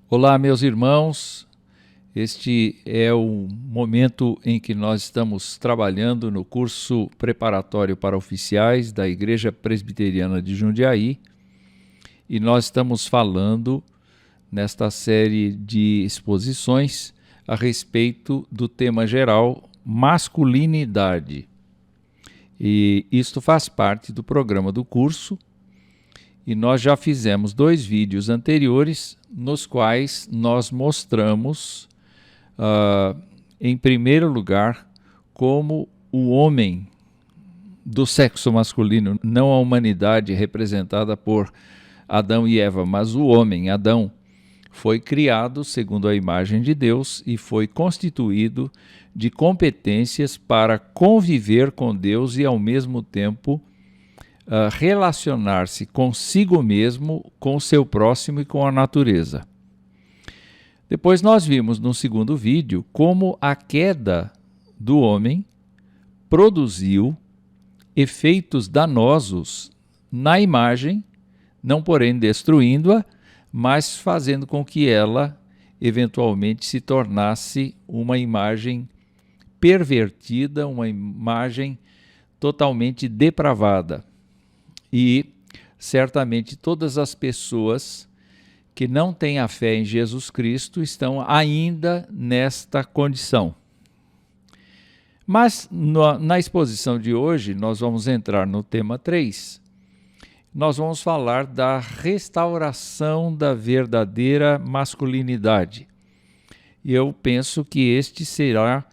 Olá, meus irmãos. Este é o momento em que nós estamos trabalhando no curso preparatório para oficiais da Igreja Presbiteriana de Jundiaí e nós estamos falando nesta série de exposições a respeito do tema geral masculinidade. E isto faz parte do programa do curso. E nós já fizemos 2 vídeos anteriores nos quais nós mostramos, em primeiro lugar, como o homem do sexo masculino, não a humanidade representada por Adão e Eva, mas o homem, Adão, foi criado segundo a imagem de Deus e foi constituído de competências para conviver com Deus e, ao mesmo tempo, relacionar-se consigo mesmo, com o seu próximo e com a natureza. Depois nós vimos no segundo vídeo como a queda do homem produziu efeitos danosos na imagem, não porém destruindo-a, mas fazendo com que ela eventualmente se tornasse uma imagem pervertida, uma imagem totalmente depravada. E certamente todas as pessoas que não têm a fé em Jesus Cristo estão ainda nesta condição. Mas na exposição de hoje nós vamos entrar no tema 3. Nós vamos falar da restauração da verdadeira masculinidade. E eu penso que este será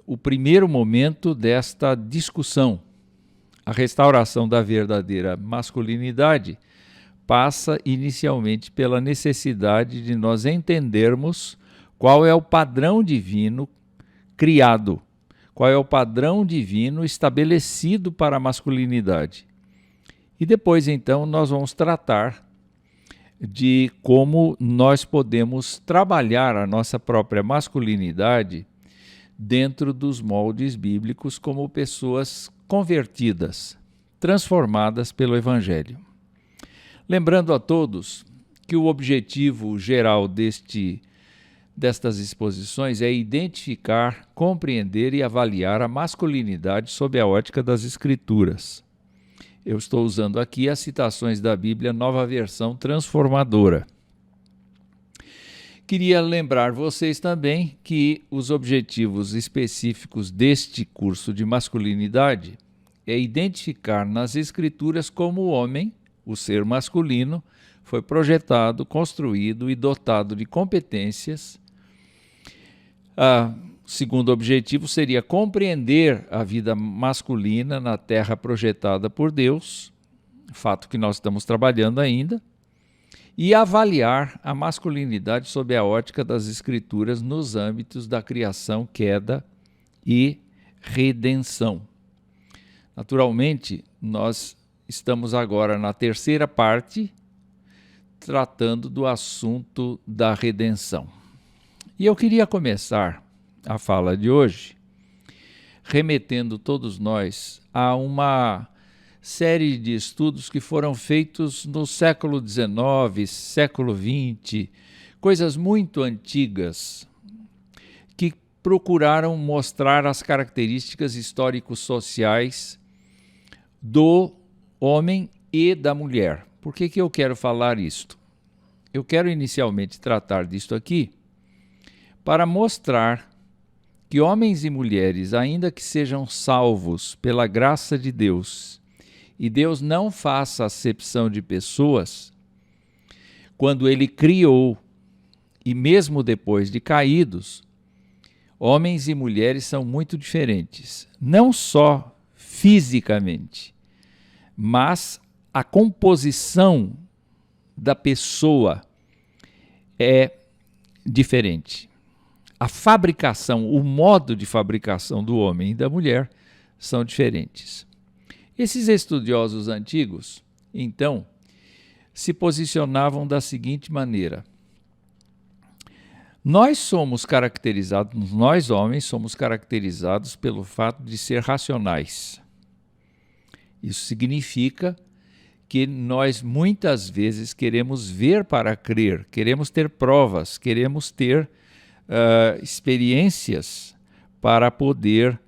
o primeiro momento desta discussão. A restauração da verdadeira masculinidade passa inicialmente pela necessidade de nós entendermos qual é o padrão divino criado, qual é o padrão divino estabelecido para a masculinidade. E depois, então, nós vamos tratar de como nós podemos trabalhar a nossa própria masculinidade dentro dos moldes bíblicos como pessoas convertidas, transformadas pelo Evangelho. Lembrando a todos que o objetivo geral destas exposições é identificar, compreender e avaliar a masculinidade sob a ótica das Escrituras. Eu estou usando aqui as citações da Bíblia, Nova Versão Transformadora. Queria lembrar vocês também que os objetivos específicos deste curso de masculinidade é identificar nas Escrituras como o homem, o ser masculino, foi projetado, construído e dotado de competências. O segundo objetivo seria compreender a vida masculina na terra projetada por Deus, fato que nós estamos trabalhando ainda, e avaliar a masculinidade sob a ótica das Escrituras nos âmbitos da criação, queda e redenção. Naturalmente, nós estamos agora na terceira parte, tratando do assunto da redenção. E eu queria começar a fala de hoje remetendo todos nós a uma série de estudos que foram feitos no século XIX, século XX, coisas muito antigas, que procuraram mostrar as características histórico-sociais do homem e da mulher. Por que eu quero falar isto? Eu quero inicialmente tratar disto aqui para mostrar que homens e mulheres, ainda que sejam salvos pela graça de Deus, e Deus não faça acepção de pessoas, quando Ele criou, e mesmo depois de caídos, homens e mulheres são muito diferentes, não só fisicamente, mas a composição da pessoa é diferente. A fabricação, o modo de fabricação do homem e da mulher são diferentes. Esses estudiosos antigos, então, se posicionavam da seguinte maneira: nós homens, somos caracterizados pelo fato de ser racionais. Isso significa que nós muitas vezes queremos ver para crer, queremos ter provas, queremos ter experiências para poder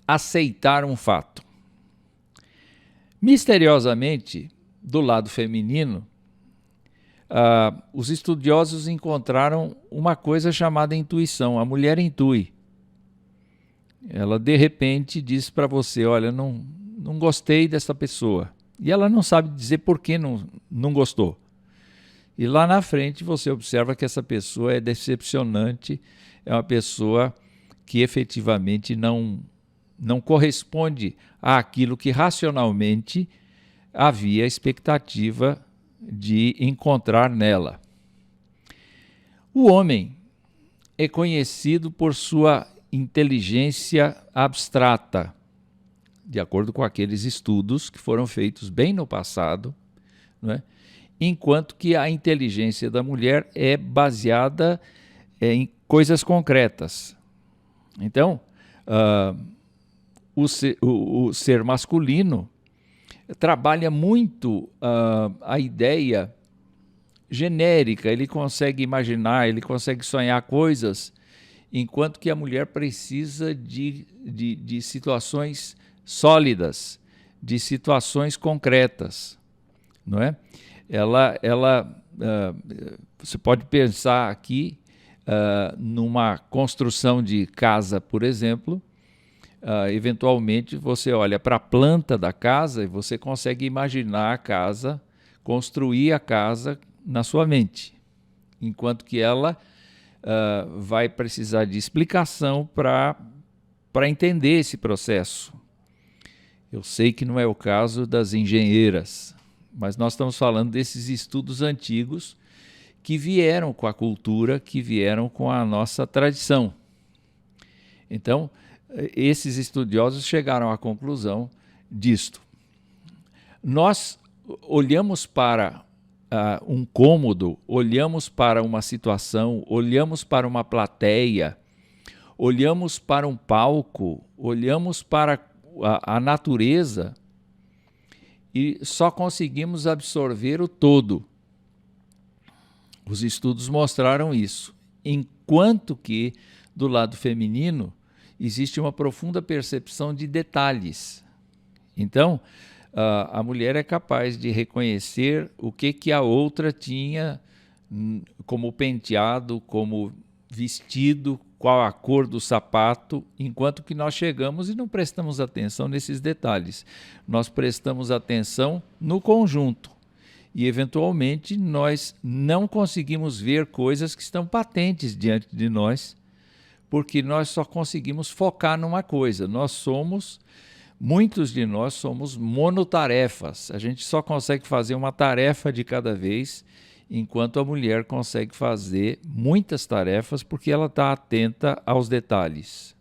aceitar um fato. Misteriosamente, do lado feminino, os estudiosos encontraram uma coisa chamada intuição. A mulher intui. Ela, de repente, diz para você, olha, não gostei dessa pessoa. E ela não sabe dizer por que não gostou. E lá na frente você observa que essa pessoa é decepcionante, é uma pessoa que efetivamente não corresponde àquilo que racionalmente havia expectativa de encontrar nela. O homem é conhecido por sua inteligência abstrata, de acordo com aqueles estudos que foram feitos bem no passado, não é? Enquanto que a inteligência da mulher é baseada em coisas concretas. Então, o ser masculino trabalha muito a ideia genérica, ele consegue imaginar, ele consegue sonhar coisas, enquanto que a mulher precisa de situações sólidas, de situações concretas, não é? Você pode pensar aqui numa construção de casa, por exemplo. Eventualmente você olha para a planta da casa e você consegue imaginar a casa, construir a casa na sua mente, enquanto que ela vai precisar de explicação para entender esse processo. Eu sei que não é o caso das engenheiras, mas nós estamos falando desses estudos antigos que vieram com a cultura, que vieram com a nossa tradição. Então, esses estudiosos chegaram à conclusão disto. Nós olhamos para um cômodo, olhamos para uma situação, olhamos para uma plateia, olhamos para um palco, olhamos para a natureza e só conseguimos absorver o todo. Os estudos mostraram isso. Enquanto que, do lado feminino, existe uma profunda percepção de detalhes. Então, a mulher é capaz de reconhecer o que a outra tinha como penteado, como vestido, qual a cor do sapato, enquanto que nós chegamos e não prestamos atenção nesses detalhes. Nós prestamos atenção no conjunto e, eventualmente, nós não conseguimos ver coisas que estão patentes diante de nós, porque nós só conseguimos focar numa coisa. Muitos de nós somos monotarefas. A gente só consegue fazer uma tarefa de cada vez, enquanto a mulher consegue fazer muitas tarefas porque ela está atenta aos detalhes.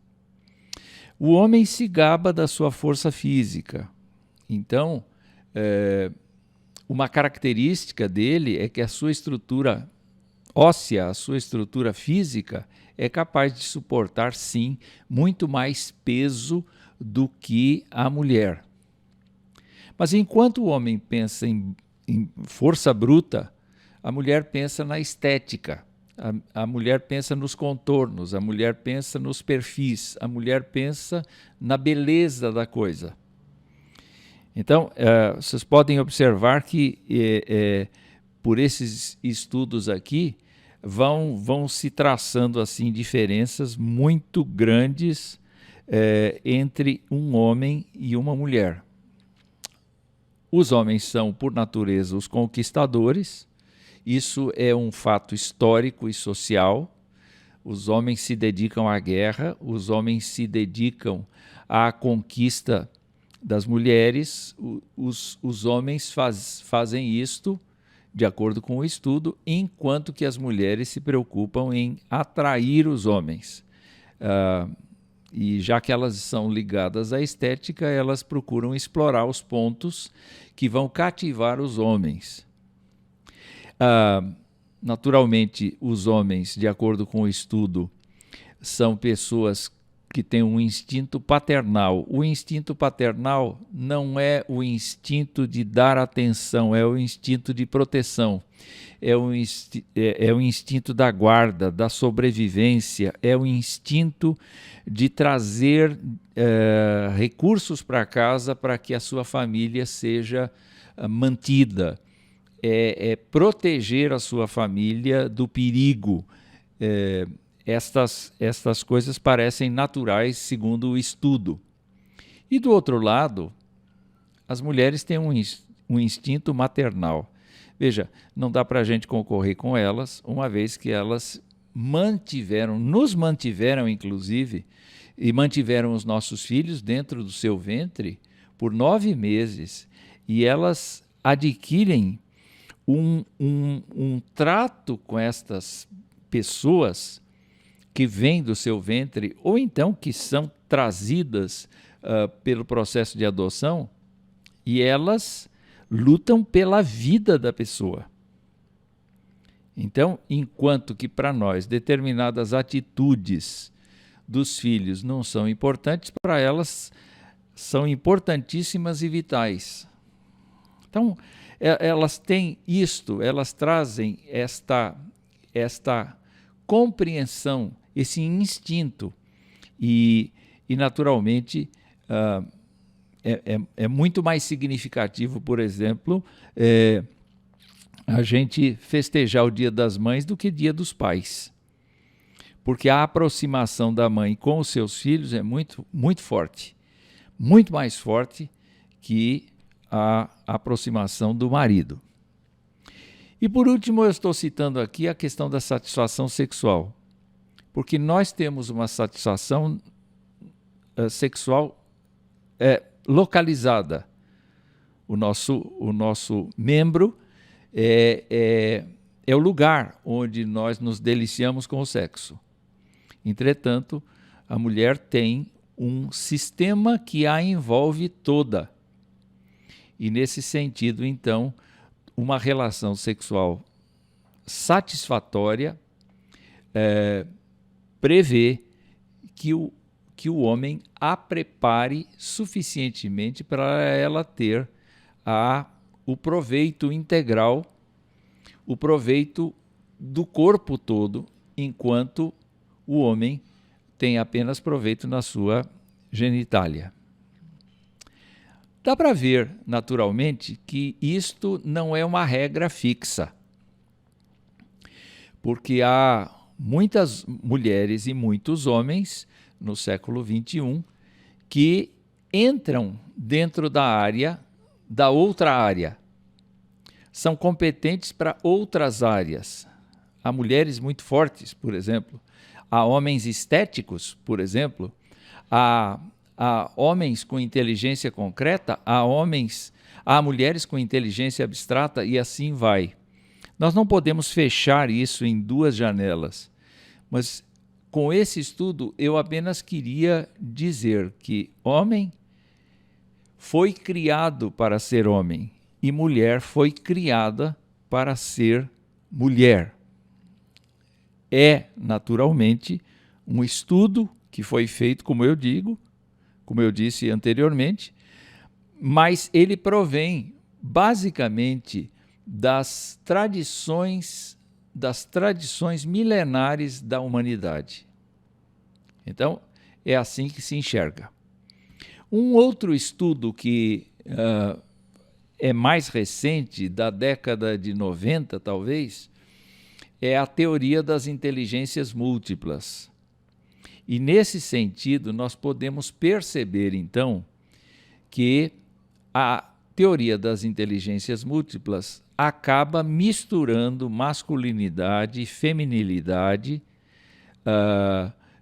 O homem se gaba da sua força física. Então, uma característica dele é que a sua estrutura óssea, a sua estrutura física, é capaz de suportar, sim, muito mais peso do que a mulher. Mas enquanto o homem pensa em força bruta, a mulher pensa na estética, a mulher pensa nos contornos, a mulher pensa nos perfis, a mulher pensa na beleza da coisa. Então, vocês podem observar que por esses estudos aqui, vão se traçando assim diferenças muito grandes entre um homem e uma mulher. Os homens são, por natureza, os conquistadores. Isso é um fato histórico e social. Os homens se dedicam à guerra, os homens se dedicam à conquista das mulheres. Os homens fazem isto de acordo com o estudo, enquanto que as mulheres se preocupam em atrair os homens. E já que elas são ligadas à estética, elas procuram explorar os pontos que vão cativar os homens. Naturalmente, os homens, de acordo com o estudo, são pessoas que tem um instinto paternal. O instinto paternal não é o instinto de dar atenção, é o instinto de proteção. É o instinto da guarda, da sobrevivência, é o instinto de trazer recursos para casa para que a sua família seja mantida. É proteger a sua família do perigo. Estas coisas parecem naturais segundo o estudo. E do outro lado, as mulheres têm um instinto maternal. Veja, não dá para a gente concorrer com elas, uma vez que elas nos mantiveram inclusive, e mantiveram os nossos filhos dentro do seu ventre por 9 meses, e elas adquirem um trato com estas pessoas que vêm do seu ventre, ou então que são trazidas pelo processo de adoção, e elas lutam pela vida da pessoa. Então, enquanto que para nós determinadas atitudes dos filhos não são importantes, para elas são importantíssimas e vitais. Então, elas têm isto, elas trazem esta compreensão, esse instinto, e naturalmente é muito mais significativo, por exemplo, a gente festejar o Dia das Mães do que Dia dos Pais, porque a aproximação da mãe com os seus filhos é muito, muito forte, muito mais forte que a aproximação do marido. E por último, eu estou citando aqui a questão da satisfação sexual, porque nós temos uma satisfação sexual localizada. O nosso membro é o lugar onde nós nos deliciamos com o sexo. Entretanto, a mulher tem um sistema que a envolve toda. E nesse sentido, então, uma relação sexual satisfatória prevê que o homem a prepare suficientemente para ela ter o proveito integral, o proveito do corpo todo, enquanto o homem tem apenas proveito na sua genitália. Dá para ver, naturalmente, que isto não é uma regra fixa, porque há muitas mulheres e muitos homens no século XXI que entram dentro da outra área, são competentes para outras áreas. Há mulheres muito fortes, por exemplo, há homens estéticos, por exemplo, há homens com inteligência concreta, há mulheres com inteligência abstrata, e assim vai. Nós não podemos fechar isso em 2 janelas, mas com esse estudo eu apenas queria dizer que homem foi criado para ser homem e mulher foi criada para ser mulher. É, naturalmente, um estudo que foi feito, como eu disse anteriormente, mas ele provém basicamente das tradições milenares da humanidade. Então, é assim que se enxerga. Um outro estudo que é mais recente, da década de 90, talvez, é a teoria das inteligências múltiplas. E, nesse sentido, nós podemos perceber, então, que a teoria das inteligências múltiplas acaba misturando masculinidade e feminilidade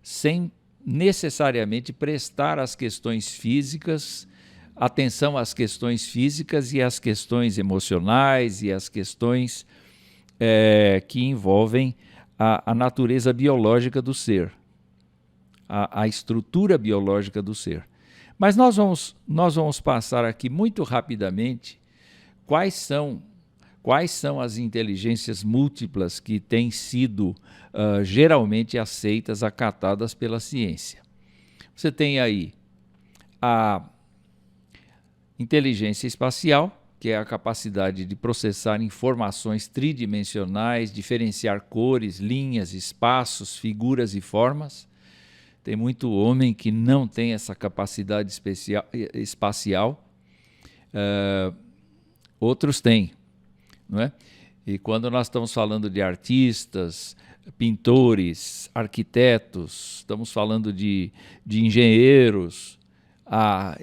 sem necessariamente prestar às questões físicas, atenção às questões físicas e às questões emocionais e às questões que envolvem a natureza biológica do ser, a estrutura biológica do ser. Mas nós vamos passar aqui muito rapidamente quais são as inteligências múltiplas que têm sido geralmente aceitas, acatadas pela ciência. Você tem aí a inteligência espacial, que é a capacidade de processar informações tridimensionais, diferenciar cores, linhas, espaços, figuras e formas. Tem muito homem que não tem essa capacidade espacial. Outros têm, não é? E quando nós estamos falando de artistas, pintores, arquitetos, estamos falando de engenheiros,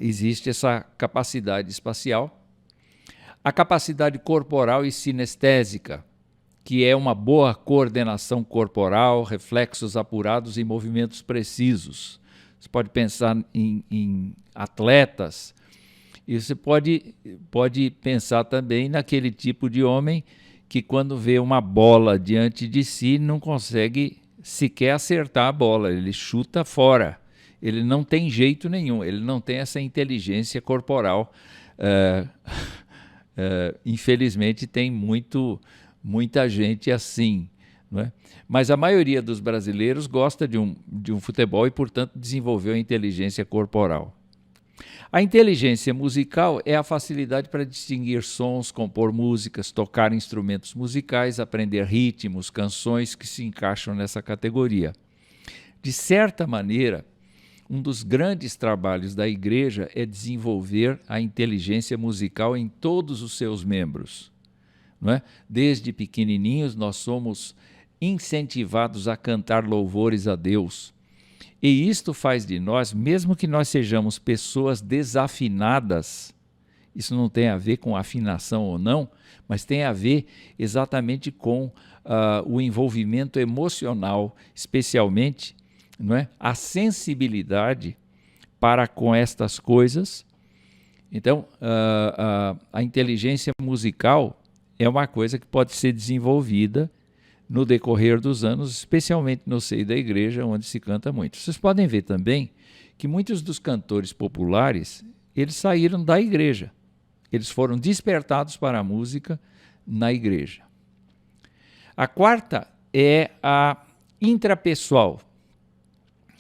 existe essa capacidade espacial. A capacidade corporal e sinestésica, que é uma boa coordenação corporal, reflexos apurados e movimentos precisos. Você pode pensar em atletas, e você pode pensar também naquele tipo de homem que, quando vê uma bola diante de si, não consegue sequer acertar a bola, ele chuta fora. Ele não tem jeito nenhum, ele não tem essa inteligência corporal. Infelizmente, tem muita gente assim, não é? Mas a maioria dos brasileiros gosta de um futebol e, portanto, desenvolveu a inteligência corporal. A inteligência musical é a facilidade para distinguir sons, compor músicas, tocar instrumentos musicais, aprender ritmos, canções que se encaixam nessa categoria. De certa maneira, um dos grandes trabalhos da Igreja é desenvolver a inteligência musical em todos os seus membros. Não é? Desde pequenininhos nós somos incentivados a cantar louvores a Deus. E isto faz de nós, mesmo que nós sejamos pessoas desafinadas, isso não tem a ver com afinação ou não, mas tem a ver exatamente com o envolvimento emocional, especialmente, não é? A sensibilidade para com estas coisas. Então, a inteligência musical é uma coisa que pode ser desenvolvida no decorrer dos anos, especialmente no seio da igreja, onde se canta muito. Vocês podem ver também que muitos dos cantores populares, eles saíram da igreja. Eles foram despertados para a música na igreja. A quarta é a intrapessoal.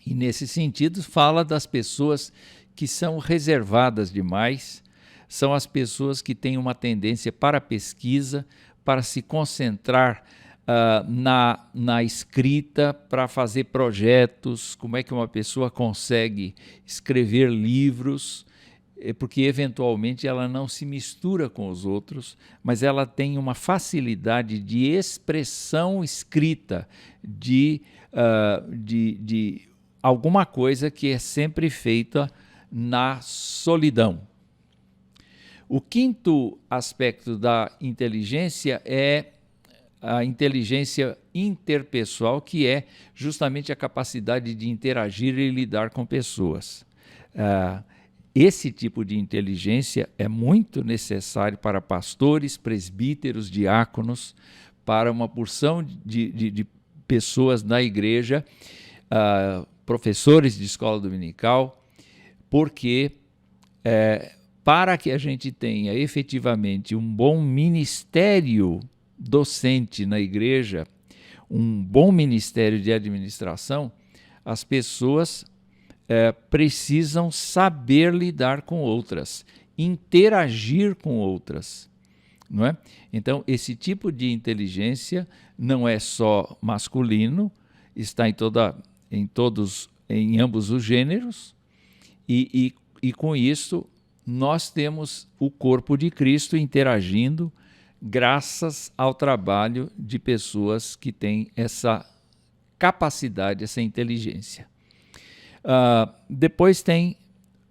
E, nesse sentido, fala das pessoas que são reservadas demais, são as pessoas que têm uma tendência para a pesquisa, para se concentrar na escrita, para fazer projetos. Como é que uma pessoa consegue escrever livros? Porque, eventualmente, ela não se mistura com os outros, mas ela tem uma facilidade de expressão escrita, de alguma coisa que é sempre feita na solidão. O quinto aspecto da inteligência é a inteligência interpessoal, que é justamente a capacidade de interagir e lidar com pessoas. Esse tipo de inteligência é muito necessário para pastores, presbíteros, diáconos, para uma porção de pessoas na igreja, professores de escola dominical, porque para que a gente tenha efetivamente um bom ministério docente na igreja, um bom ministério de administração, as pessoas precisam saber lidar com outras, interagir com outras, não é? Então, esse tipo de inteligência não é só masculino, está em ambos os gêneros, e com isso nós temos o corpo de Cristo interagindo graças ao trabalho de pessoas que têm essa capacidade, essa inteligência. Depois tem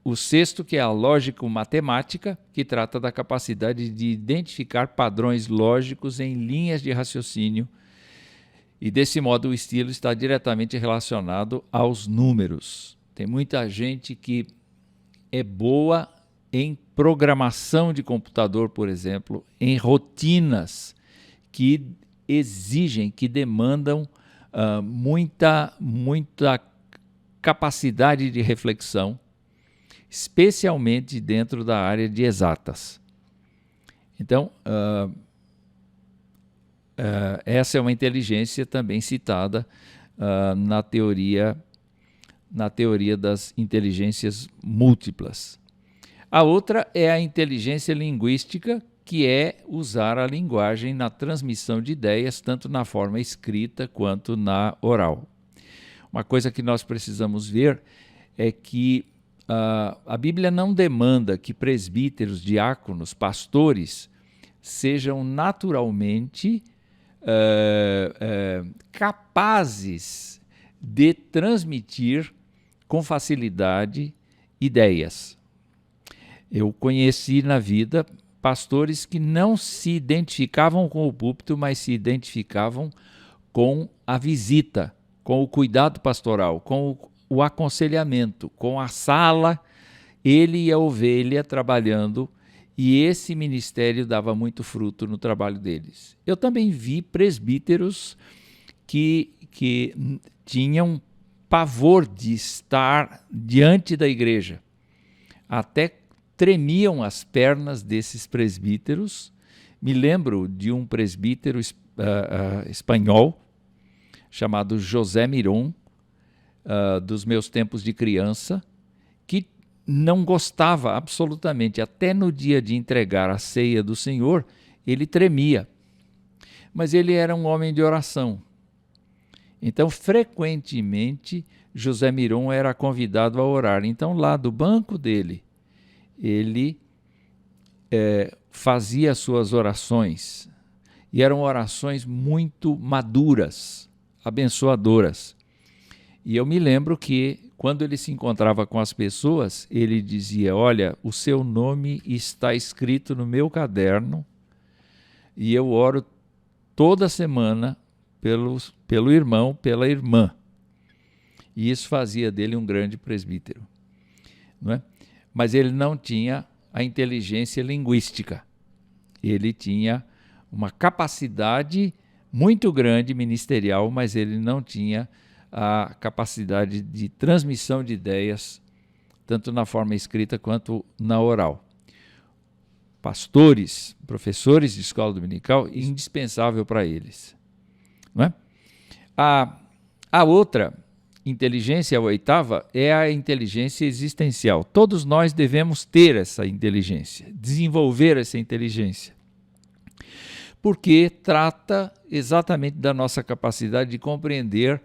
o sexto, que é a lógico-matemática, que trata da capacidade de identificar padrões lógicos em linhas de raciocínio, e desse modo o estilo está diretamente relacionado aos números. Tem muita gente que é boa em programação de computador, por exemplo, em rotinas que exigem, que demandam muita capacidade de reflexão, especialmente dentro da área de exatas. Então, essa é uma inteligência também citada na teoria na teoria das inteligências múltiplas. A outra é a inteligência linguística, que é usar a linguagem na transmissão de ideias, tanto na forma escrita quanto na oral. Uma coisa que nós precisamos ver é que a Bíblia não demanda que presbíteros, diáconos, pastores sejam naturalmente capazes de transmitir com facilidade ideias. Eu conheci na vida pastores que não se identificavam com o púlpito, mas se identificavam com a visita, com o cuidado pastoral, com o aconselhamento, com a sala, ele e a ovelha trabalhando, e esse ministério dava muito fruto no trabalho deles. Eu também vi presbíteros que tinham pavor de estar diante da igreja, até tremiam as pernas desses presbíteros. Me lembro de um presbítero espanhol chamado José Miron, dos meus tempos de criança, que não gostava absolutamente, até no dia de entregar a ceia do Senhor, ele tremia. Mas ele era um homem de oração. Então, frequentemente, José Miron era convidado a orar. Então, lá do banco dele, ele fazia suas orações, e eram orações muito maduras, abençoadoras. E eu me lembro que, quando ele se encontrava com as pessoas, ele dizia: olha, o seu nome está escrito no meu caderno, e eu oro toda semana pelo irmão, pela irmã. E isso fazia dele um grande presbítero, não é? Mas ele não tinha a inteligência linguística. Ele tinha uma capacidade muito grande ministerial, mas ele não tinha a capacidade de transmissão de ideias, tanto na forma escrita quanto na oral. Pastores, professores de escola dominical, indispensável para eles, não é? A outra inteligência, a oitava, é a inteligência existencial. Todos nós devemos ter essa inteligência, desenvolver essa inteligência, porque trata exatamente da nossa capacidade de compreender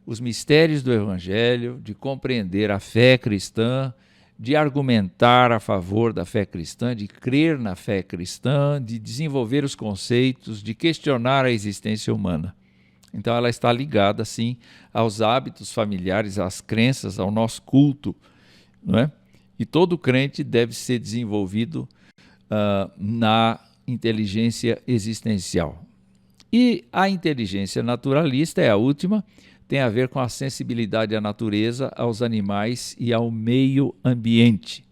os mistérios do Evangelho, de compreender a fé cristã, de argumentar a favor da fé cristã, de crer na fé cristã, de desenvolver os conceitos, de questionar a existência humana. Então ela está ligada, sim, aos hábitos familiares, às crenças, ao nosso culto, não é? E todo crente deve ser desenvolvido na inteligência existencial. E a inteligência naturalista é a última, tem a ver com a sensibilidade à natureza, aos animais e ao meio ambiente.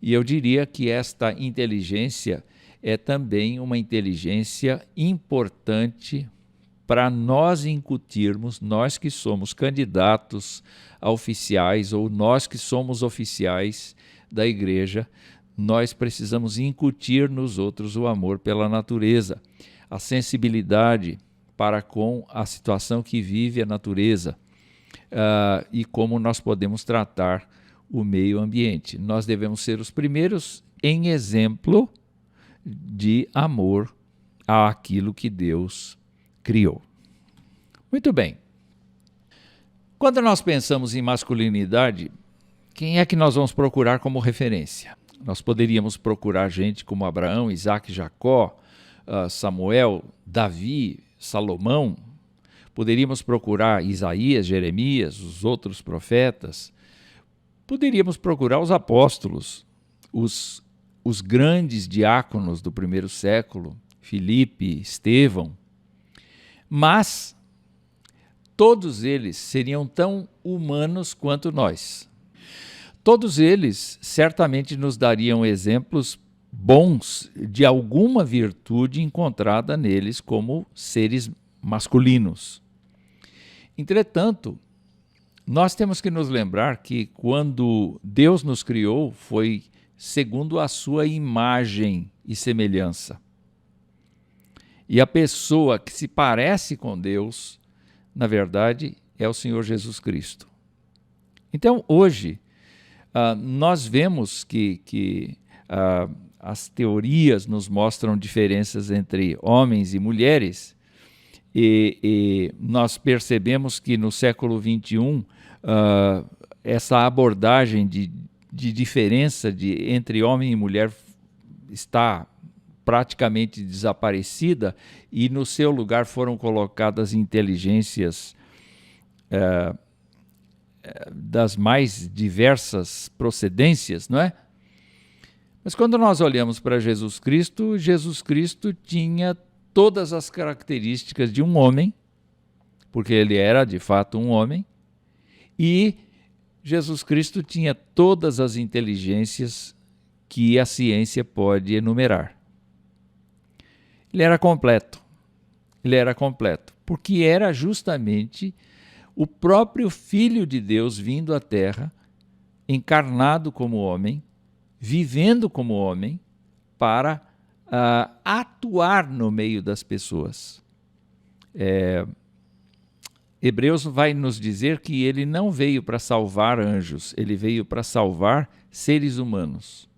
E eu diria que esta inteligência é também uma inteligência importante para nós incutirmos, nós que somos candidatos a oficiais ou nós que somos oficiais da igreja, nós precisamos incutir nos outros o amor pela natureza, a sensibilidade para com a situação que vive a natureza e como nós podemos tratar o meio ambiente. Nós devemos ser os primeiros em exemplo de amor àquilo que Deus criou. Muito bem. Quando nós pensamos em masculinidade, quem é que nós vamos procurar como referência? Nós poderíamos procurar gente como Abraão, Isaac, Jacó, Samuel, Davi, Salomão. Poderíamos procurar Isaías, Jeremias, os outros profetas. Poderíamos procurar os apóstolos, os grandes diáconos do primeiro século, Filipe, Estevão. Mas todos eles seriam tão humanos quanto nós. Todos eles certamente nos dariam exemplos bons de alguma virtude encontrada neles como seres masculinos. Entretanto, nós temos que nos lembrar que quando Deus nos criou foi segundo a sua imagem e semelhança. E a pessoa que se parece com Deus, na verdade, é o Senhor Jesus Cristo. Então, hoje, nós vemos que as teorias nos mostram diferenças entre homens e mulheres, e nós percebemos que no século XXI, essa abordagem de diferença entre homem e mulher está praticamente desaparecida, e no seu lugar foram colocadas inteligências das mais diversas procedências, não é? Mas quando nós olhamos para Jesus Cristo tinha todas as características de um homem, porque ele era de fato um homem, e Jesus Cristo tinha todas as inteligências que a ciência pode enumerar. Ele era completo, porque era justamente o próprio Filho de Deus vindo à Terra, encarnado como homem, vivendo como homem, para atuar no meio das pessoas. Hebreus vai nos dizer que ele não veio para salvar anjos, ele veio para salvar seres humanos.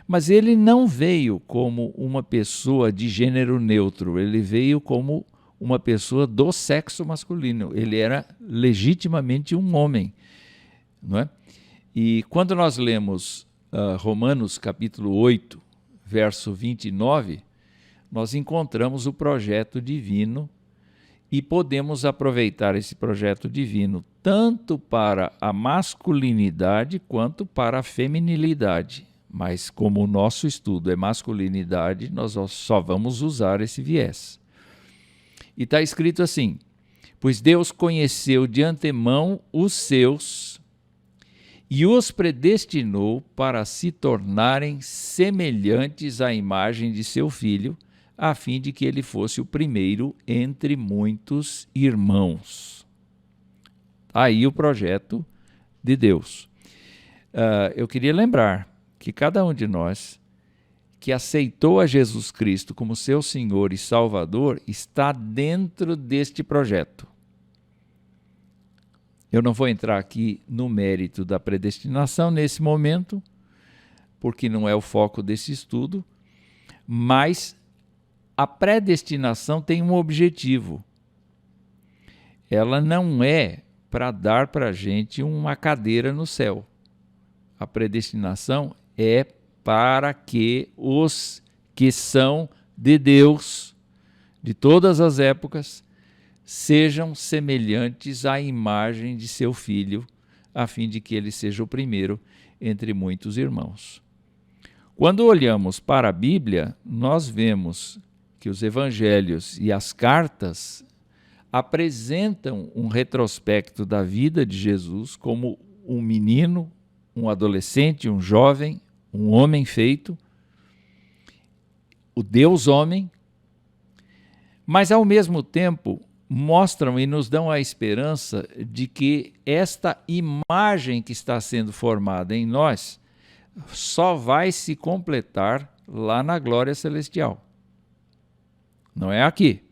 Mas ele não veio como uma pessoa de gênero neutro, ele veio como uma pessoa do sexo masculino. Ele era legitimamente um homem, não é? E quando nós lemos Romanos capítulo 8, verso 29, nós encontramos o projeto divino e podemos aproveitar esse projeto divino tanto para a masculinidade quanto para a feminilidade. Mas como o nosso estudo é masculinidade, nós só vamos usar esse viés. E está escrito assim: pois Deus conheceu de antemão os seus e os predestinou para se tornarem semelhantes à imagem de seu Filho, a fim de que ele fosse o primeiro entre muitos irmãos. Aí o projeto de Deus. Eu queria lembrar que cada um de nós que aceitou a Jesus Cristo como seu Senhor e Salvador está dentro deste projeto. Eu não vou entrar aqui no mérito da predestinação nesse momento, porque não é o foco desse estudo, mas a predestinação tem um objetivo. Ela não é para dar para a gente uma cadeira no céu. A predestinação é para que os que são de Deus, de todas as épocas, sejam semelhantes à imagem de seu Filho, a fim de que ele seja o primeiro entre muitos irmãos. Quando olhamos para a Bíblia, nós vemos que os evangelhos e as cartas apresentam um retrospecto da vida de Jesus como um menino, um adolescente, um jovem, um homem feito, o Deus homem, mas ao mesmo tempo mostram e nos dão a esperança de que esta imagem que está sendo formada em nós só vai se completar lá na glória celestial. Não é aqui.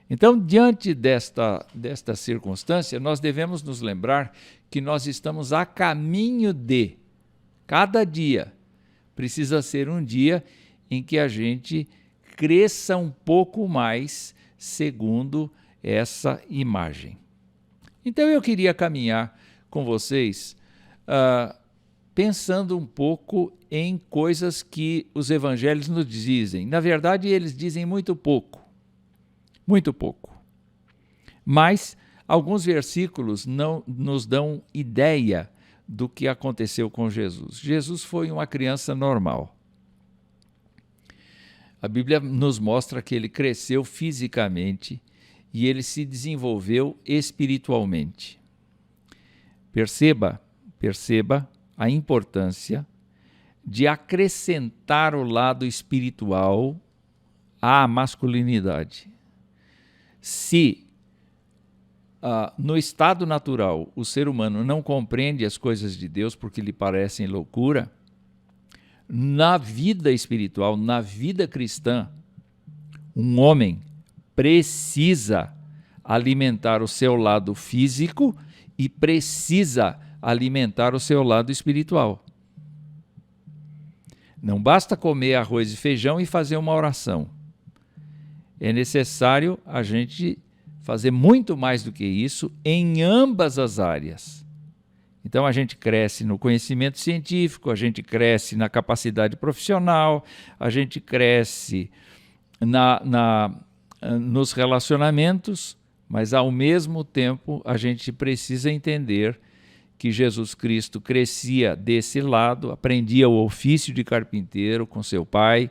Então, diante desta circunstância, nós devemos nos lembrar que nós estamos a caminho de, cada dia, precisa ser um dia em que a gente cresça um pouco mais segundo essa imagem. Então, eu queria caminhar com vocês pensando um pouco em coisas que os evangelhos nos dizem. Na verdade, eles dizem muito pouco. Muito pouco. Mas alguns versículos não nos dão ideia do que aconteceu com Jesus. Jesus foi uma criança normal. A Bíblia nos mostra que ele cresceu fisicamente e ele se desenvolveu espiritualmente. Perceba a importância de acrescentar o lado espiritual à masculinidade. Se no estado natural o ser humano não compreende as coisas de Deus porque lhe parecem loucura, na vida espiritual, na vida cristã, um homem precisa alimentar o seu lado físico e precisa alimentar o seu lado espiritual. Não basta comer arroz e feijão e fazer uma oração. É necessário a gente fazer muito mais do que isso em ambas as áreas. Então a gente cresce no conhecimento científico, a gente cresce na capacidade profissional, a gente cresce nos relacionamentos, mas ao mesmo tempo a gente precisa entender que Jesus Cristo crescia desse lado, aprendia o ofício de carpinteiro com seu pai,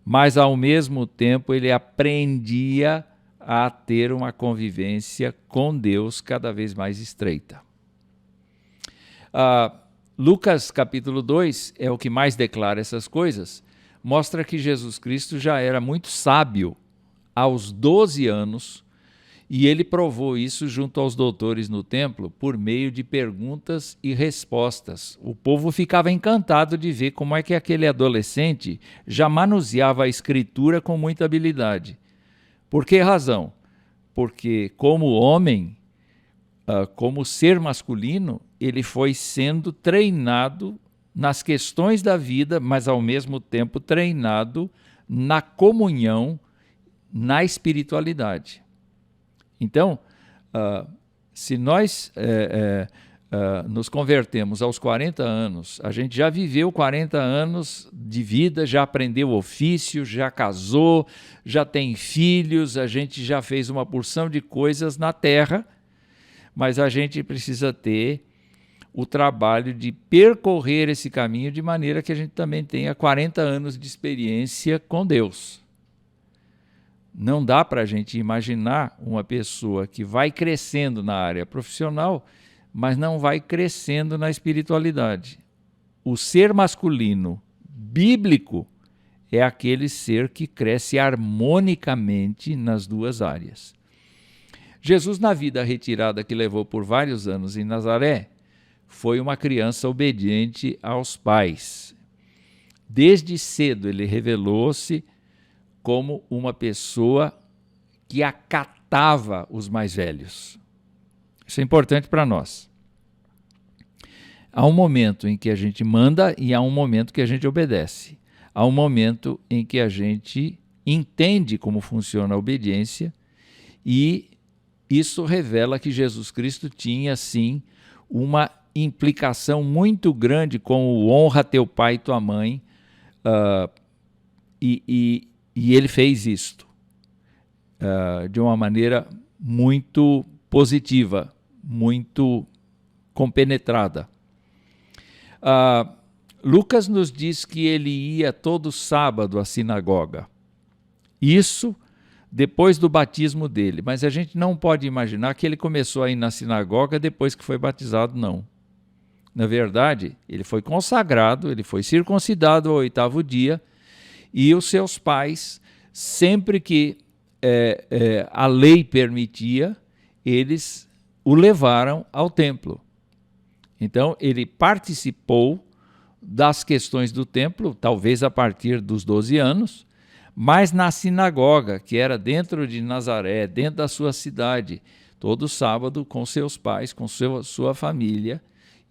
mas ao mesmo tempo ele aprendia a ter uma convivência com Deus cada vez mais estreita. Lucas capítulo 2 é o que mais declara essas coisas, mostra que Jesus Cristo já era muito sábio aos 12 anos, e ele provou isso junto aos doutores no templo por meio de perguntas e respostas. O povo ficava encantado de ver como é que aquele adolescente já manuseava a escritura com muita habilidade. Por que razão? Porque como homem, como ser masculino, ele foi sendo treinado nas questões da vida, mas ao mesmo tempo treinado na comunhão, na espiritualidade. Então, se nós nos convertemos aos 40 anos, a gente já viveu 40 anos de vida, já aprendeu ofício, já casou, já tem filhos, a gente já fez uma porção de coisas na terra, mas a gente precisa ter o trabalho de percorrer esse caminho de maneira que a gente também tenha 40 anos de experiência com Deus. Não dá para a gente imaginar uma pessoa que vai crescendo na área profissional, mas não vai crescendo na espiritualidade. O ser masculino bíblico é aquele ser que cresce harmonicamente nas duas áreas. Jesus, na vida retirada que levou por vários anos em Nazaré, foi uma criança obediente aos pais. Desde cedo ele revelou-se como uma pessoa que acatava os mais velhos. Isso é importante para nós. Há um momento em que a gente manda e há um momento que a gente obedece. Há um momento em que a gente entende como funciona a obediência e isso revela que Jesus Cristo tinha, sim, uma implicação muito grande com o honra teu pai e tua mãe, e ele fez isto de uma maneira muito positiva, muito compenetrada. Lucas nos diz que ele ia todo sábado à sinagoga. Isso depois do batismo dele, mas a gente não pode imaginar que ele começou a ir na sinagoga depois que foi batizado, não. Na verdade, ele foi consagrado, ele foi circuncidado ao 8º dia, e os seus pais, sempre que a lei permitia, eles o levaram ao templo. Então, ele participou das questões do templo, talvez a partir dos 12 anos, mas na sinagoga, que era dentro de Nazaré, dentro da sua cidade, todo sábado com seus pais, com sua família,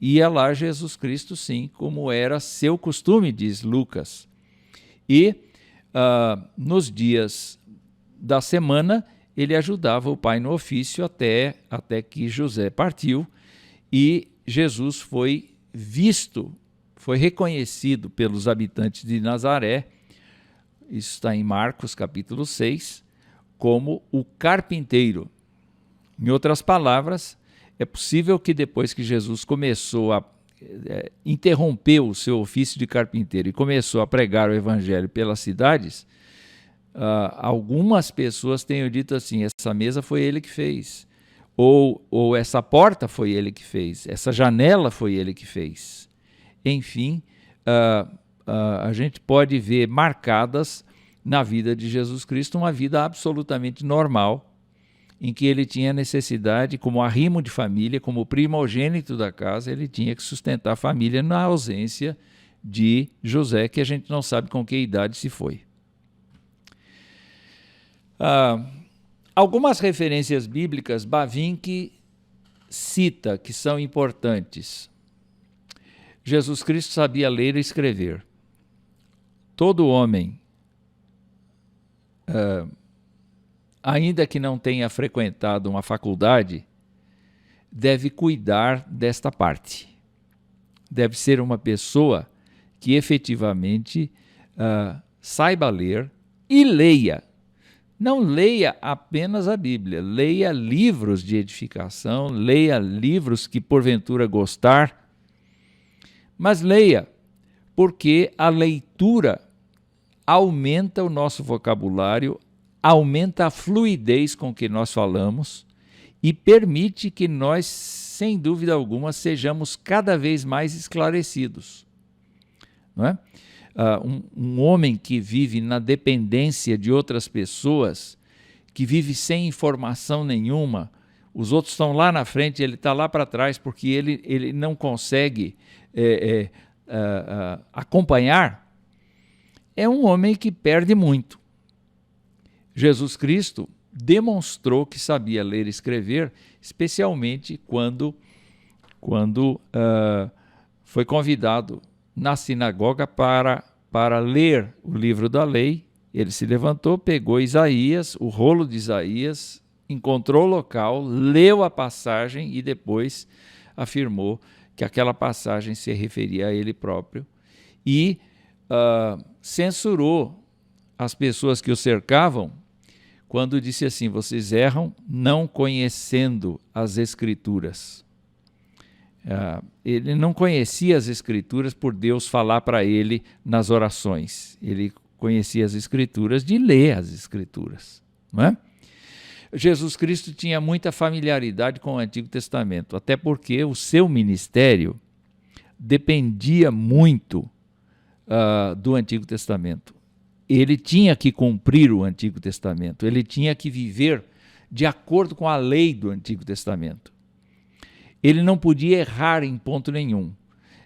ia lá Jesus Cristo, sim, como era seu costume, diz Lucas. E nos dias da semana, ele ajudava o pai no ofício até que José partiu, e Jesus foi visto, foi reconhecido pelos habitantes de Nazaré, isso está em Marcos capítulo 6, como o carpinteiro. Em outras palavras, é possível que depois que Jesus começou a interrompeu o seu ofício de carpinteiro e começou a pregar o evangelho pelas cidades, algumas pessoas tenham dito assim, essa mesa foi ele que fez, ou essa porta foi ele que fez, essa janela foi ele que fez. Enfim, a gente pode ver marcadas na vida de Jesus Cristo uma vida absolutamente normal, em que ele tinha necessidade, como arrimo de família, como primogênito da casa, ele tinha que sustentar a família na ausência de José, que a gente não sabe com que idade se foi. Algumas referências bíblicas, Bavinck cita que são importantes. Jesus Cristo sabia ler e escrever. Todo homem, ainda que não tenha frequentado uma faculdade, deve cuidar desta parte. Deve ser uma pessoa que efetivamente saiba ler e leia. Não leia apenas a Bíblia, leia livros de edificação, leia livros que porventura gostar, mas leia, porque a leitura aumenta o nosso vocabulário, aumenta a fluidez com que nós falamos e permite que nós, sem dúvida alguma, sejamos cada vez mais esclarecidos. Não é? Um homem que vive na dependência de outras pessoas, que vive sem informação nenhuma, os outros estão lá na frente, ele está lá para trás porque ele não consegue acompanhar, é um homem que perde muito. Jesus Cristo demonstrou que sabia ler e escrever, especialmente quando foi convidado na sinagoga para ler o livro da lei. Ele se levantou, pegou Isaías, o rolo de Isaías, encontrou o local, leu a passagem e depois afirmou que aquela passagem se referia a ele próprio e censurou as pessoas que o cercavam quando disse assim: vocês erram não conhecendo as Escrituras. Ele não conhecia as Escrituras por Deus falar para ele nas orações. Ele conhecia as Escrituras de ler as Escrituras. Não é? Jesus Cristo tinha muita familiaridade com o Antigo Testamento, até porque o seu ministério dependia muito do Antigo Testamento. Ele tinha que cumprir o Antigo Testamento, ele tinha que viver de acordo com a lei do Antigo Testamento. Ele não podia errar em ponto nenhum.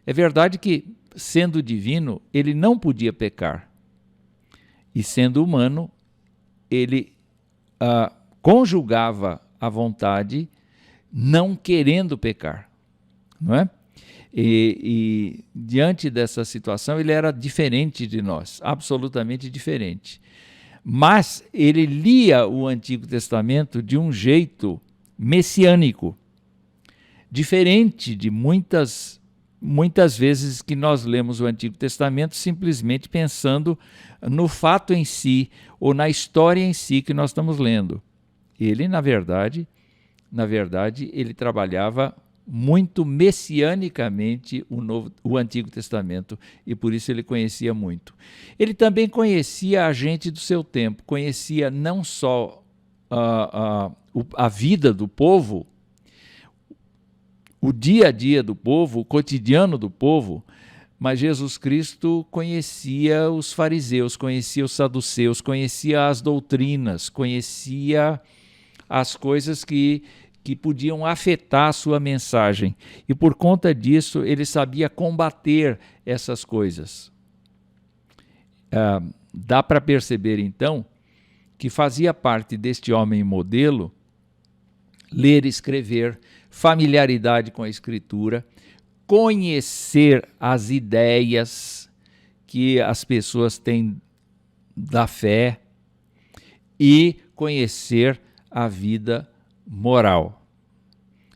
É verdade que, sendo divino, ele não podia pecar. E sendo humano, ele conjugava a vontade não querendo pecar, não é? E diante dessa situação, ele era diferente de nós, absolutamente diferente. Mas ele lia o Antigo Testamento de um jeito messiânico, diferente de muitas vezes que nós lemos o Antigo Testamento simplesmente pensando no fato em si ou na história em si que nós estamos lendo. Ele, na verdade, ele trabalhava muito messianicamente o Antigo Testamento e por isso ele conhecia muito. Ele também conhecia a gente do seu tempo, conhecia não só a vida do povo, o dia a dia do povo, o cotidiano do povo, mas Jesus Cristo conhecia os fariseus, conhecia os saduceus, conhecia as doutrinas, conhecia as coisas que podiam afetar a sua mensagem. E por conta disso, ele sabia combater essas coisas. Dá para perceber, então, que fazia parte deste homem modelo ler e escrever, familiaridade com a Escritura, conhecer as ideias que as pessoas têm da fé e conhecer a vida moral.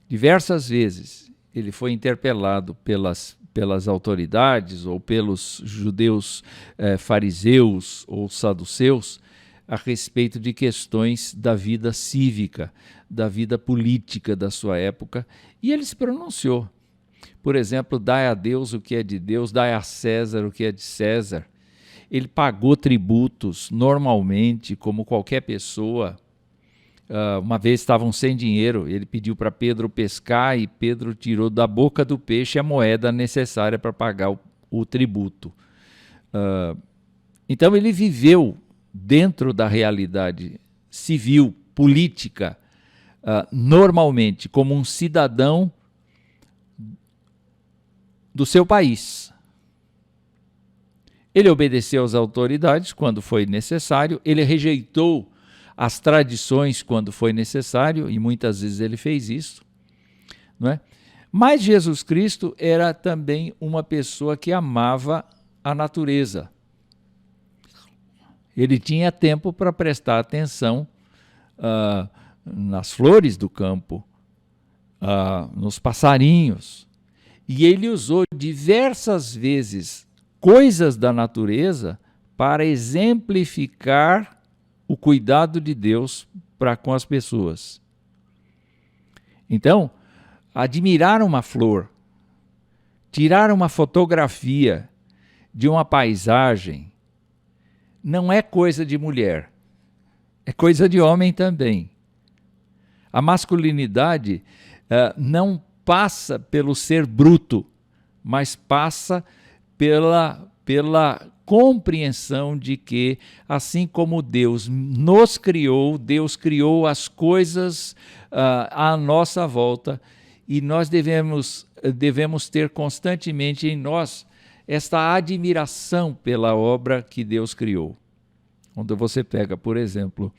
Diversas vezes ele foi interpelado pelas autoridades ou pelos judeus fariseus ou saduceus a respeito de questões da vida cívica, da vida política da sua época, e ele se pronunciou. Por exemplo, dai a Deus o que é de Deus, dai a César o que é de César. Ele pagou tributos normalmente, como qualquer pessoa. Uma vez estavam sem dinheiro, ele pediu para Pedro pescar e Pedro tirou da boca do peixe a moeda necessária para pagar o tributo. Então ele viveu dentro da realidade civil, política, normalmente, como um cidadão do seu país. Ele obedeceu às autoridades quando foi necessário, ele rejeitou as tradições quando foi necessário, e muitas vezes ele fez isso. não é? Mas Jesus Cristo era também uma pessoa que amava a natureza. Ele tinha tempo para prestar atenção nas flores do campo, nos passarinhos. E ele usou diversas vezes coisas da natureza para exemplificar o cuidado de Deus para com as pessoas. Então, admirar uma flor, tirar uma fotografia de uma paisagem, não é coisa de mulher, é coisa de homem também. A masculinidade não passa pelo ser bruto, mas passa pela compreensão de que, assim como Deus nos criou, Deus criou as coisas à nossa volta, e nós devemos ter constantemente em nós esta admiração pela obra que Deus criou. Quando você pega, por exemplo,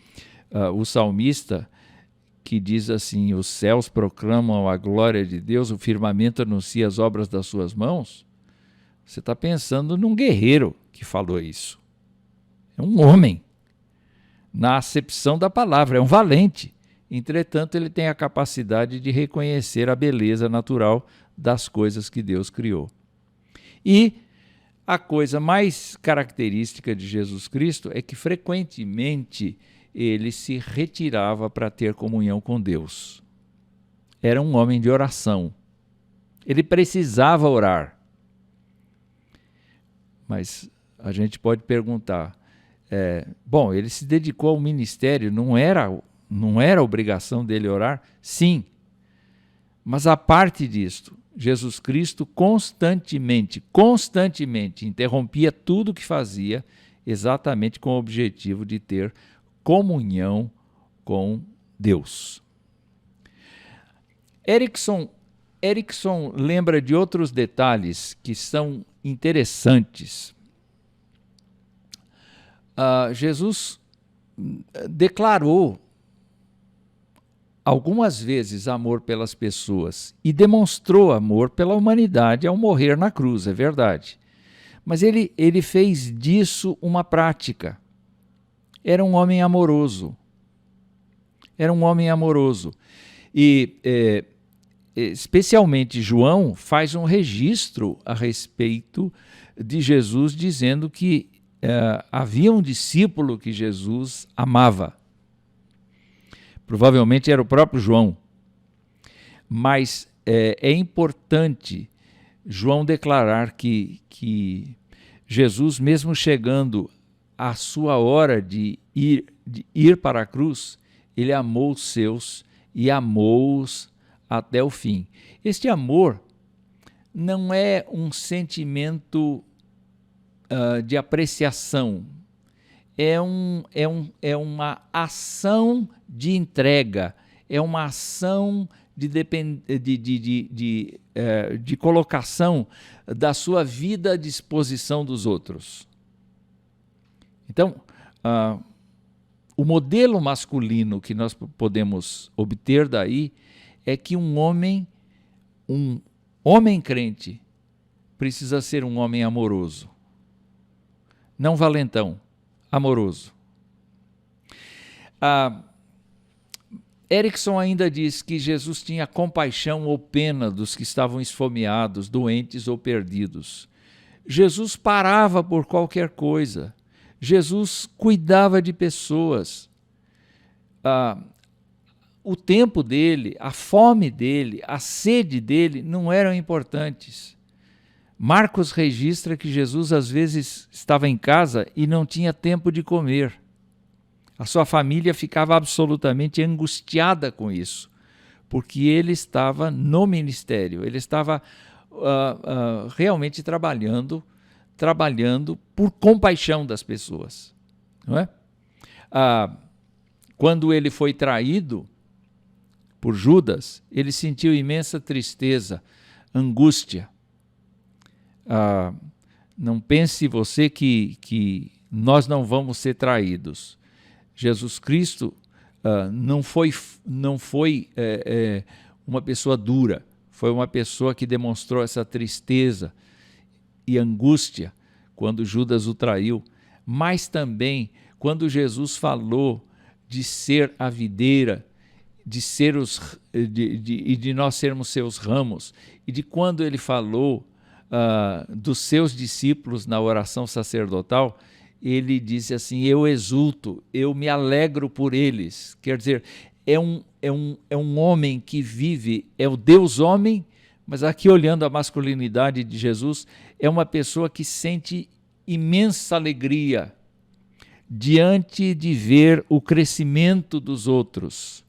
o salmista, que diz assim: os céus proclamam a glória de Deus, o firmamento anuncia as obras das suas mãos, você está pensando num guerreiro que falou isso. É um homem, na acepção da palavra, é um valente. Entretanto, ele tem a capacidade de reconhecer a beleza natural das coisas que Deus criou. E a coisa mais característica de Jesus Cristo é que frequentemente ele se retirava para ter comunhão com Deus. Era um homem de oração. Ele precisava orar. Mas a gente pode perguntar, ele se dedicou ao ministério, não era obrigação dele orar? Sim. Mas a parte disto, Jesus Cristo constantemente interrompia tudo o que fazia, exatamente com o objetivo de ter comunhão com Deus. Erickson lembra de outros detalhes que são interessantes. Jesus declarou algumas vezes amor pelas pessoas e demonstrou amor pela humanidade ao morrer na cruz, é verdade. Mas ele fez disso uma prática. Era um homem amoroso. E especialmente João faz um registro a respeito de Jesus, dizendo que havia um discípulo que Jesus amava. Provavelmente era o próprio João. Mas é importante João declarar que Jesus, mesmo chegando à sua hora de ir para a cruz, ele amou os seus e amou-os até o fim. Este amor não é um sentimento de apreciação, é uma ação de entrega, é uma ação de colocação da sua vida à disposição dos outros. Então, o modelo masculino que nós podemos obter daí é que um homem crente precisa ser um homem amoroso. Não valentão, amoroso. Erickson ainda diz que Jesus tinha compaixão ou pena dos que estavam esfomeados, doentes ou perdidos. Jesus parava por qualquer coisa. Jesus cuidava de pessoas. O tempo dele, a fome dele, a sede dele não eram importantes. Marcos registra que Jesus às vezes estava em casa e não tinha tempo de comer. A sua família ficava absolutamente angustiada com isso, porque ele estava no ministério, ele estava realmente trabalhando por compaixão das pessoas. Não é? Quando ele foi traído por Judas, ele sentiu imensa tristeza, angústia. Não pense você que nós não vamos ser traídos. Jesus Cristo não foi uma pessoa dura, foi uma pessoa que demonstrou essa tristeza e angústia quando Judas o traiu, mas também quando Jesus falou de ser a videira, de nós sermos seus ramos, e de quando ele falou dos seus discípulos na oração sacerdotal, ele disse assim: eu exulto, eu me alegro por eles. Quer dizer, é um homem que vive, é o Deus homem, mas aqui olhando a masculinidade de Jesus, é uma pessoa que sente imensa alegria diante de ver o crescimento dos outros.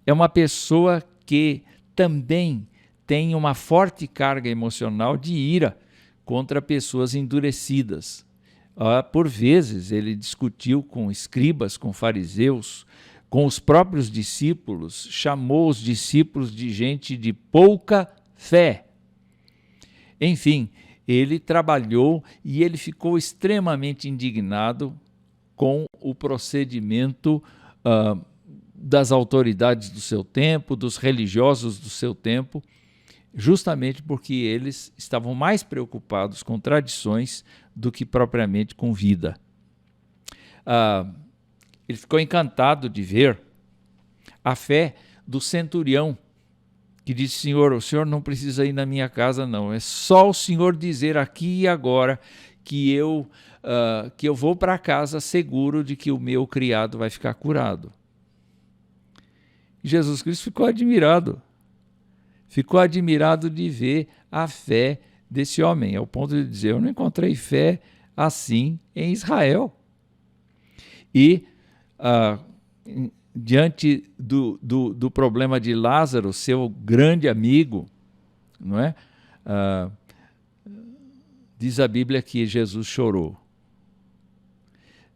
É uma pessoa que também tem uma forte carga emocional de ira contra pessoas endurecidas. Por vezes ele discutiu com escribas, com fariseus, com os próprios discípulos, chamou os discípulos de gente de pouca fé. Enfim, ele trabalhou e ele ficou extremamente indignado com o procedimento das autoridades do seu tempo, dos religiosos do seu tempo, justamente porque eles estavam mais preocupados com tradições do que propriamente com vida. Ele ficou encantado de ver a fé do centurião, que disse: Senhor, o senhor não precisa ir na minha casa, não. É só o senhor dizer aqui e agora que eu vou para casa seguro de que o meu criado vai ficar curado. Jesus Cristo ficou admirado de ver a fé desse homem, ao ponto de dizer: eu não encontrei fé assim em Israel. E diante do problema de Lázaro, seu grande amigo, não é? Diz a Bíblia que Jesus chorou.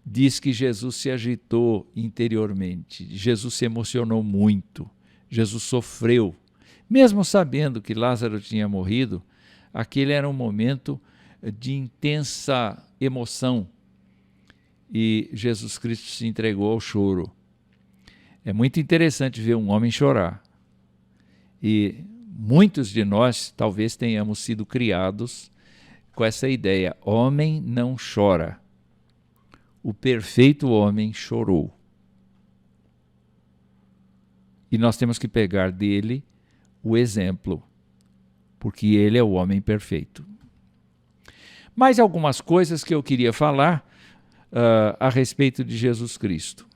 Diz que Jesus se agitou interiormente, Jesus se emocionou muito, Jesus sofreu. Mesmo sabendo que Lázaro tinha morrido, aquele era um momento de intensa emoção e Jesus Cristo se entregou ao choro. É muito interessante ver um homem chorar. E muitos de nós talvez tenhamos sido criados com essa ideia: homem não chora. O perfeito homem chorou. E nós temos que pegar dele o exemplo, porque ele é o homem perfeito. Mais algumas coisas que eu queria falar a respeito de Jesus Cristo.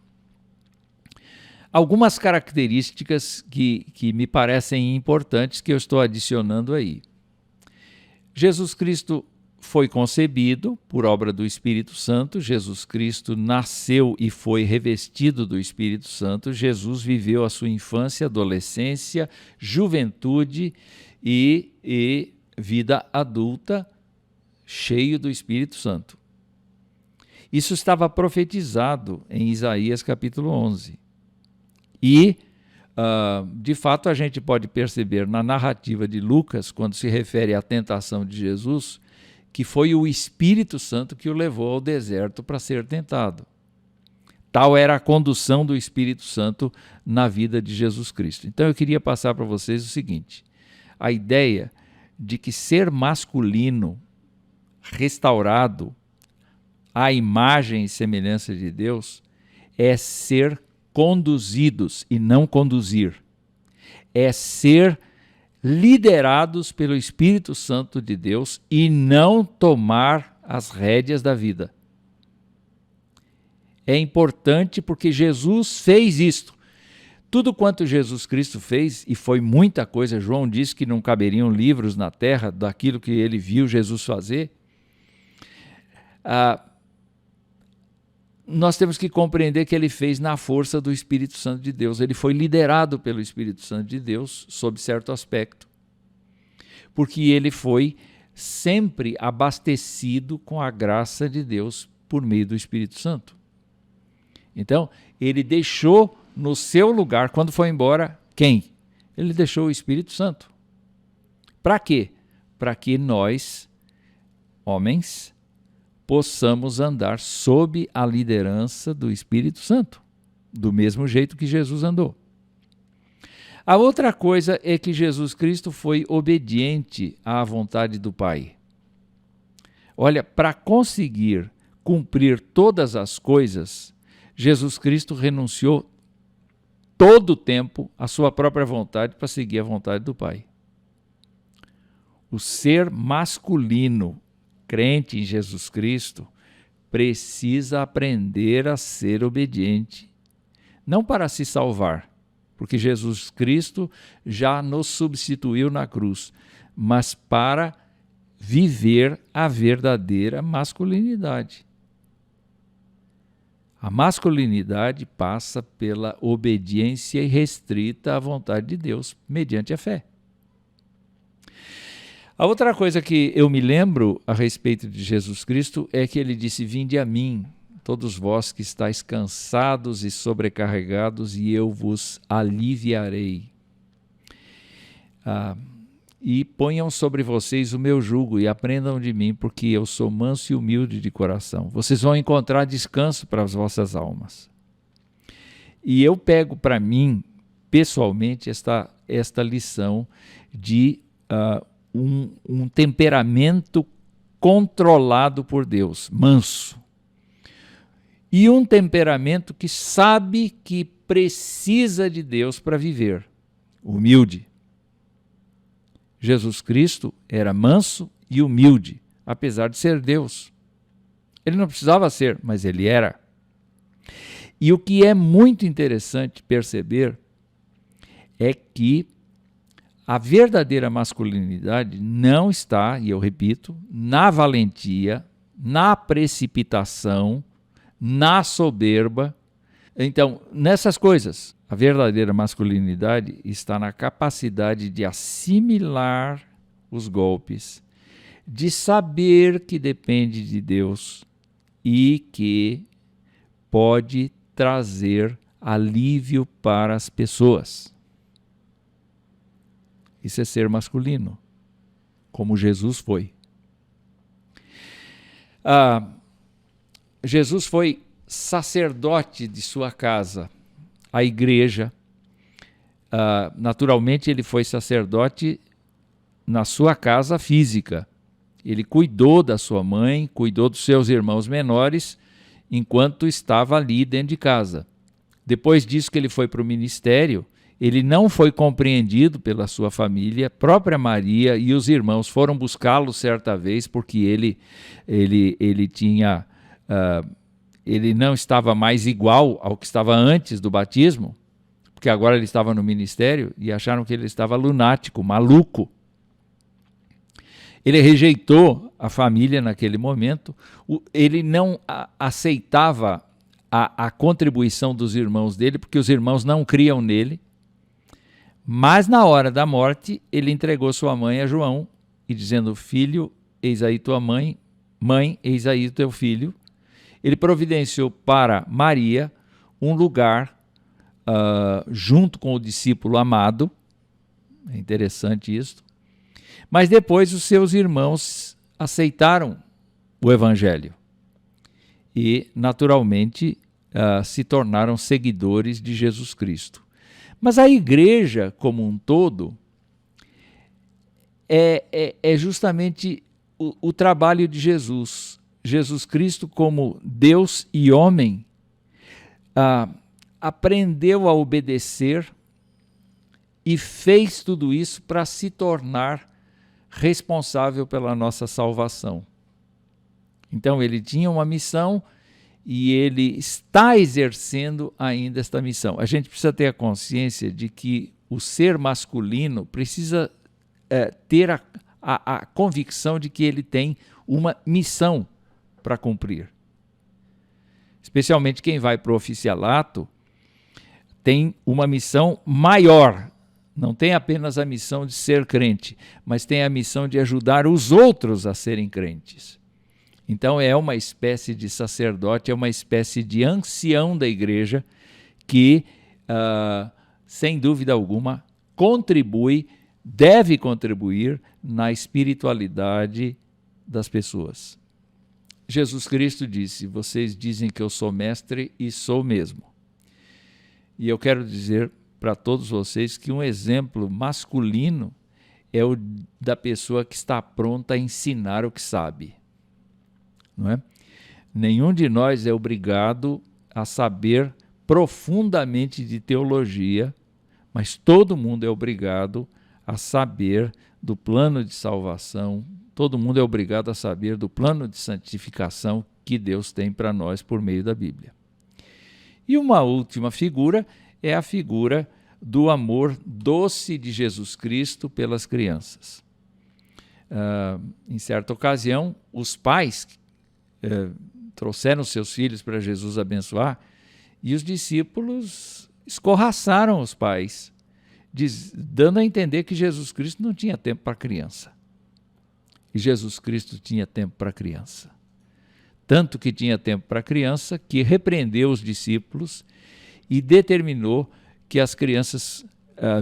Algumas características que me parecem importantes que eu estou adicionando aí. Jesus Cristo foi concebido por obra do Espírito Santo, Jesus Cristo nasceu e foi revestido do Espírito Santo, Jesus viveu a sua infância, adolescência, juventude e vida adulta cheio do Espírito Santo. Isso estava profetizado em Isaías capítulo 11. E, de fato, a gente pode perceber na narrativa de Lucas, quando se refere à tentação de Jesus, que foi o Espírito Santo que o levou ao deserto para ser tentado. Tal era a condução do Espírito Santo na vida de Jesus Cristo. Então eu queria passar para vocês o seguinte: a ideia de que ser masculino, restaurado à imagem e semelhança de Deus, é ser conduzidos e não conduzir. É ser liderados pelo Espírito Santo de Deus e não tomar as rédeas da vida. É importante porque Jesus fez isto. Tudo quanto Jesus Cristo fez, e foi muita coisa, João disse que não caberiam livros na terra daquilo que ele viu Jesus fazer, nós temos que compreender que ele fez na força do Espírito Santo de Deus. Ele foi liderado pelo Espírito Santo de Deus, sob certo aspecto, porque ele foi sempre abastecido com a graça de Deus por meio do Espírito Santo. Então, ele deixou no seu lugar, quando foi embora, quem? Ele deixou o Espírito Santo. Para quê? Para que nós, homens, possamos andar sob a liderança do Espírito Santo, do mesmo jeito que Jesus andou. A outra coisa é que Jesus Cristo foi obediente à vontade do Pai. Olha, para conseguir cumprir todas as coisas, Jesus Cristo renunciou todo o tempo à sua própria vontade para seguir a vontade do Pai. O ser masculino, crente em Jesus Cristo, precisa aprender a ser obediente, não para se salvar, porque Jesus Cristo já nos substituiu na cruz, mas para viver a verdadeira masculinidade. A masculinidade passa pela obediência irrestrita à vontade de Deus, mediante a fé. A outra coisa que eu me lembro a respeito de Jesus Cristo é que ele disse: vinde a mim, todos vós que estáis cansados e sobrecarregados, e eu vos aliviarei. E ponham sobre vocês o meu jugo e aprendam de mim, porque eu sou manso e humilde de coração. Vocês vão encontrar descanso para as vossas almas. E eu pego para mim, pessoalmente, esta lição de um temperamento controlado por Deus, manso. E um temperamento que sabe que precisa de Deus para viver, humilde. Jesus Cristo era manso e humilde, apesar de ser Deus. Ele não precisava ser, mas ele era. E o que é muito interessante perceber é que a verdadeira masculinidade não está, e eu repito, na valentia, na precipitação, na soberba. Então, nessas coisas, a verdadeira masculinidade está na capacidade de assimilar os golpes, de saber que depende de Deus e que pode trazer alívio para as pessoas. Isso é ser masculino, como Jesus foi. Jesus foi sacerdote de sua casa, a igreja. Naturalmente, ele foi sacerdote na sua casa física. Ele cuidou da sua mãe, cuidou dos seus irmãos menores, enquanto estava ali dentro de casa. Depois disso que ele foi para o ministério, ele não foi compreendido pela sua família. Própria Maria e os irmãos foram buscá-lo certa vez, porque ele não estava mais igual ao que estava antes do batismo, porque agora ele estava no ministério, e acharam que ele estava lunático, maluco. Ele rejeitou a família naquele momento, ele não aceitava a contribuição dos irmãos dele, porque os irmãos não criam nele. Mas na hora da morte, ele entregou sua mãe a João, e dizendo: filho, eis aí tua mãe, mãe, eis aí o teu filho. Ele providenciou para Maria um lugar junto com o discípulo amado. É interessante isso. Mas depois os seus irmãos aceitaram o evangelho e, naturalmente, se tornaram seguidores de Jesus Cristo. Mas a igreja como um todo é justamente o trabalho de Jesus. Jesus Cristo, como Deus e homem, aprendeu a obedecer e fez tudo isso para se tornar responsável pela nossa salvação. Então ele tinha uma missão e ele está exercendo ainda esta missão. A gente precisa ter a consciência de que o ser masculino precisa ter a convicção de que ele tem uma missão para cumprir. Especialmente quem vai para o oficialato tem uma missão maior. Não tem apenas a missão de ser crente, mas tem a missão de ajudar os outros a serem crentes. Então é uma espécie de sacerdote, é uma espécie de ancião da igreja que, sem dúvida alguma, deve contribuir na espiritualidade das pessoas. Jesus Cristo disse: vocês dizem que eu sou mestre e sou mesmo. E eu quero dizer para todos vocês que um exemplo masculino é o da pessoa que está pronta a ensinar o que sabe, não é? Nenhum de nós é obrigado a saber profundamente de teologia, mas todo mundo é obrigado a saber do plano de salvação, todo mundo é obrigado a saber do plano de santificação que Deus tem para nós por meio da Bíblia. E uma última figura é a figura do amor doce de Jesus Cristo pelas crianças. Em certa ocasião, os pais trouxeram seus filhos para Jesus abençoar e os discípulos escorraçaram os pais, dando a entender que Jesus Cristo não tinha tempo para criança. E Jesus Cristo tinha tempo para criança. Tanto que tinha tempo para criança que repreendeu os discípulos e determinou que as crianças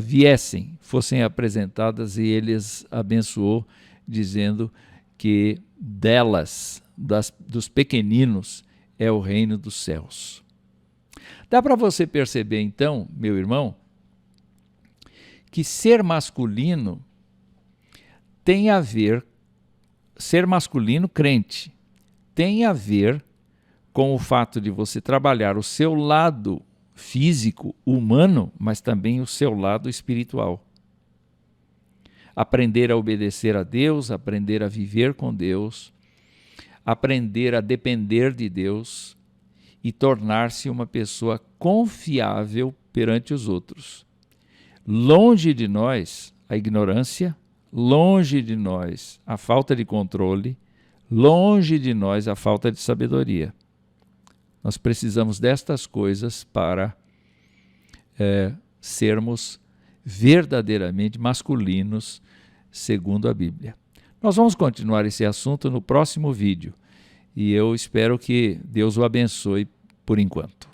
viessem, fossem apresentadas, e eles abençoou, dizendo que delas, dos pequeninos, é o reino dos céus. Dá para você perceber, então, meu irmão, que ser masculino tem a ver, ser masculino crente, tem a ver com o fato de você trabalhar o seu lado físico, humano, mas também o seu lado espiritual. Aprender a obedecer a Deus, aprender a viver com Deus, aprender a depender de Deus e tornar-se uma pessoa confiável perante os outros. Longe de nós a ignorância, longe de nós a falta de controle, longe de nós a falta de sabedoria. Nós precisamos destas coisas para sermos verdadeiramente masculinos, segundo a Bíblia. Nós vamos continuar esse assunto no próximo vídeo e eu espero que Deus o abençoe por enquanto.